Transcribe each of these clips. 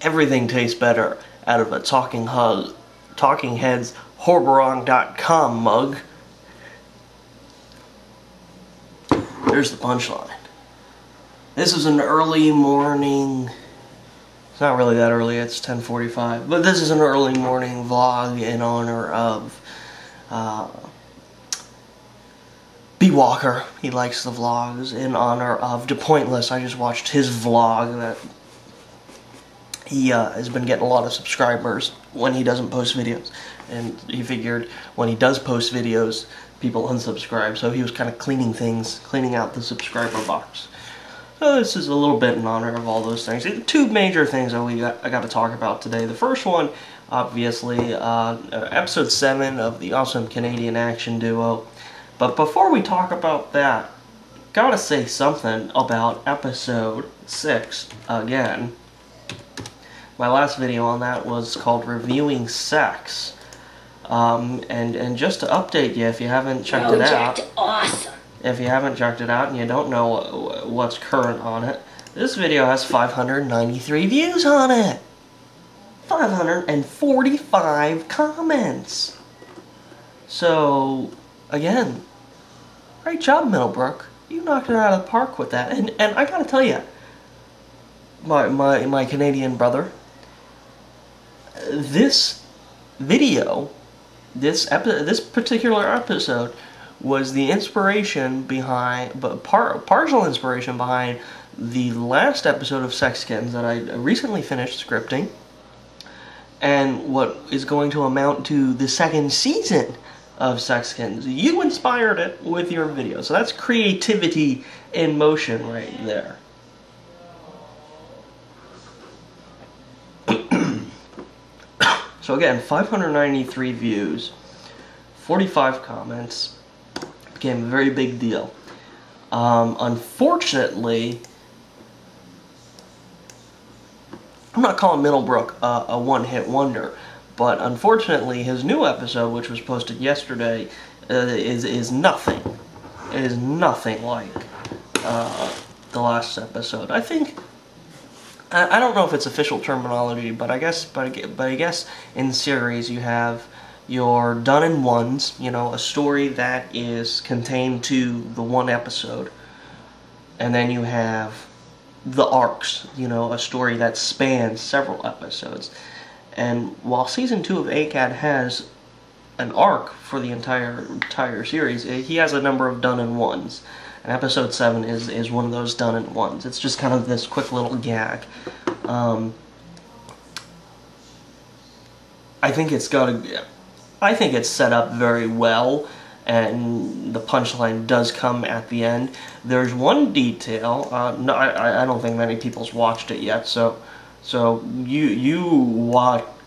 Everything tastes better out of a Talking Heads Horborong.com mug. There's the punchline. This is an early morning. It's not really that early, it's 10:45, but this is an early morning vlog in honor of B. Walker. He likes the vlogs. In honor of DePointless. I just watched his vlog that he has been getting a lot of subscribers when he doesn't post videos, and he figured when he does post videos, people unsubscribe, so he was kind of cleaning out the subscriber box. So this is a little bit in honor of all those things. Two major things that I got to talk about today. The first one, obviously, episode 7 of the awesome Canadian action duo. But before we talk about that, gotta say something about episode 6 again. My last video on that was called Reviewing Sex. And just to update you, if you haven't checked it out, awesome. If you haven't checked it out and you don't know what's current on it, this video has 593 views on it. 545 comments. So, again, great job, Middlebrook. You knocked it out of the park with that. And I gotta tell you, my Canadian brother, this video, this particular episode, was the inspiration behind, partial inspiration behind the last episode of Sex Kittens that I recently finished scripting, and what is going to amount to the second season of Sex Kittens. You inspired it with your video, so that's creativity in motion right there. So again, 593 views, 45 comments. Became a very big deal. Unfortunately, I'm not calling Middlebrook a one-hit wonder, but unfortunately his new episode, which was posted yesterday, is nothing. It is nothing like the last episode. I think, I don't know if it's official terminology, but I guess in series you have your done-in-ones, you know, a story that is contained to the one episode, and then you have the arcs, you know, a story that spans several episodes. And while season 2 of ACAD has an arc for the entire series, he has a number of done-in-ones, and episode 7 is one of those done-in-ones. It's just kind of this quick little gag. I think it's set up very well, and the punchline does come at the end. There's one detail. No, I don't think many people's watched it yet. So you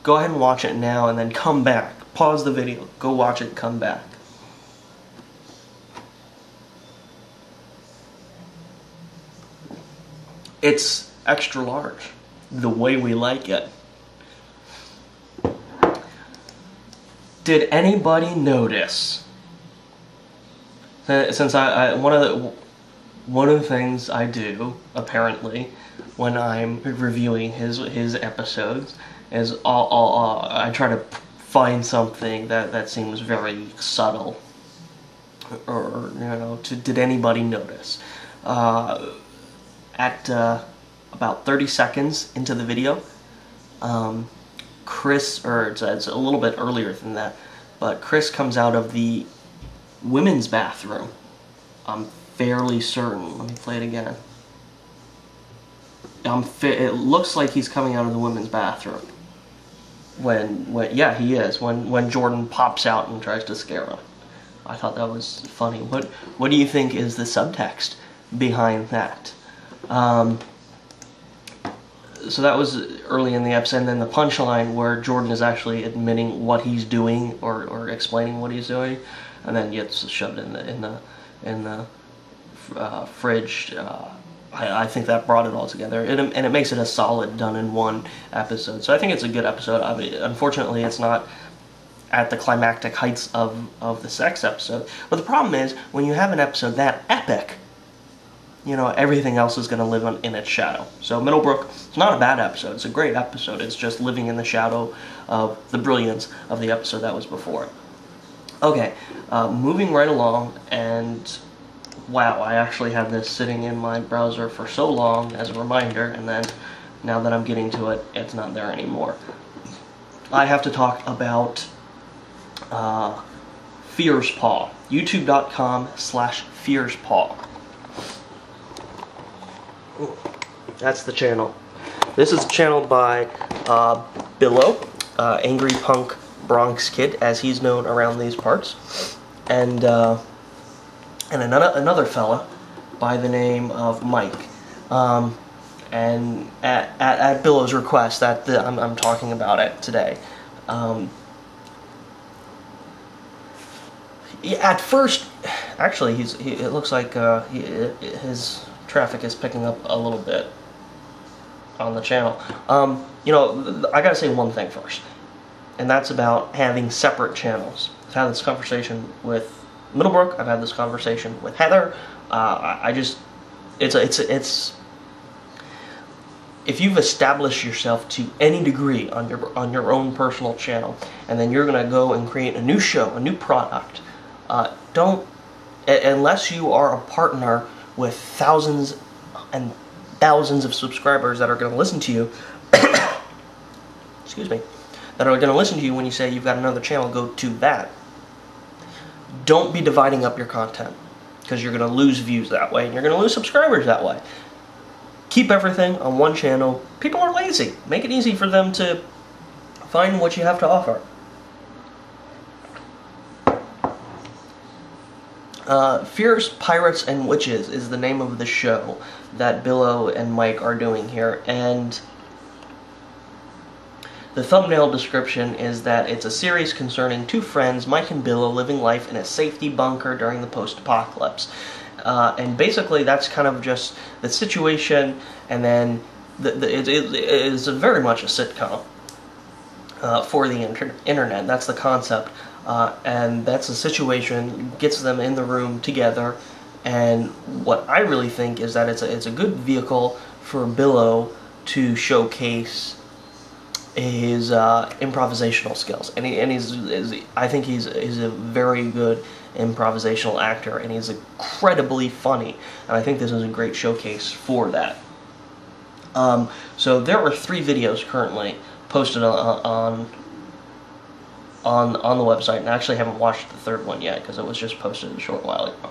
go ahead and watch it now, and then come back. Pause the video. Go watch it. Come back. It's extra large, the way we like it. Did anybody notice? Since one of the things I do apparently when I'm reviewing his episodes is I try to find something that seems very subtle, or you know, did anybody notice? At about 30 seconds into the video, Chris, or it's a little bit earlier than that, but Chris comes out of the women's bathroom. I'm fairly certain. Let me play it again. It looks like he's coming out of the women's bathroom. Yeah, he is. When Jordan pops out and tries to scare him. I thought that was funny. What do you think is the subtext behind that? So that was early in the episode, and then the punchline where Jordan is actually admitting what he's doing, or explaining what he's doing, and then gets shoved in the fridge. I think that brought it all together, and it makes it a solid done-in-one episode. So I think it's a good episode. I mean, unfortunately, it's not at the climactic heights of the sex episode. But the problem is, when you have an episode that epic, you know, everything else is going to live in its shadow. So Middlebrook, it's not a bad episode. It's a great episode. It's just living in the shadow of the brilliance of the episode that was before it. Okay, moving right along, and wow, I actually had this sitting in my browser for so long as a reminder, and then now that I'm getting to it, it's not there anymore. I have to talk about FearsPAW. YouTube.com/FearsPAW. That's the channel. This is a channel by Billow, Angry Punk Bronx Kid, as he's known around these parts, and another fella by the name of Mike. And at Billow's request, I'm talking about it today. At first, actually, it looks like his traffic is picking up a little bit on the channel. You know, I gotta say one thing first, and that's about having separate channels. I've had this conversation with Middlebrook. I've had this conversation with Heather. It's if you've established yourself to any degree on your own personal channel, and then you're gonna go and create a new show, a new product, don't, unless you are a partner with thousands and thousands of subscribers that are going to listen to you, excuse me, that are going to listen to you when you say you've got another channel, go to that. Don't be dividing up your content, because you're going to lose views that way, and you're going to lose subscribers that way. Keep everything on one channel. People are lazy. Make it easy for them to find what you have to offer. Fierce Pirates and Witches is the name of the show that Billow and Mike are doing here, and the thumbnail description is that it's a series concerning two friends, Mike and Billow, living life in a safety bunker during the post-apocalypse. And basically that's kind of just the situation, and then it is very much a sitcom for the internet. That's the concept. And that's the situation, gets them in the room together, and what I really think is that it's a good vehicle for Billow to showcase his improvisational skills, and I think he's a very good improvisational actor, and he's incredibly funny, and I think this is a great showcase for that. So there are 3 videos currently posted on the website, and I actually haven't watched the 3rd one yet because it was just posted a short while ago.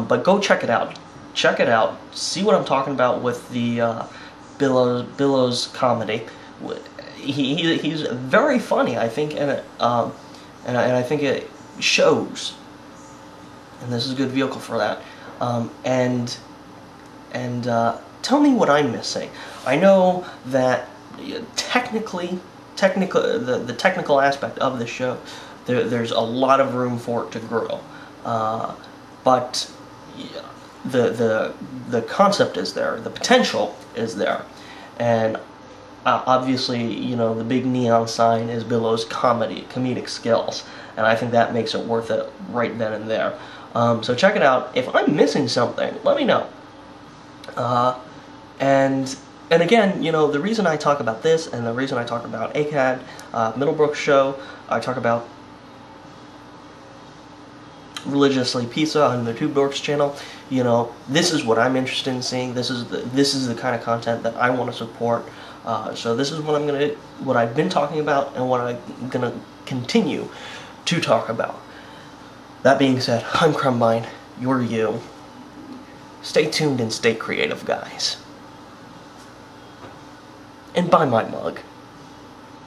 But go check it out. Check it out. See what I'm talking about with the Billow's comedy. He's very funny, I think, and I think it shows. And this is a good vehicle for that. Tell me what I'm missing. I know that technically, the technical aspect of the show, there's a lot of room for it to grow, but the concept is there, the potential is there, and obviously, you know, the big neon sign is Billow's comedic skills, and I think that makes it worth it right then and there. So check it out. If I'm missing something, let me know. And again, you know, the reason I talk about this, and the reason I talk about ACAD, Middlebrook show, I talk about Religiously Pizza on the TubeDorks channel, you know, this is what I'm interested in seeing. This is the kind of content that I want to support. So this is what I've been talking about, and what I'm gonna continue to talk about. That being said, I'm Krumbine, you're you. Stay tuned and stay creative, guys. And buy my mug.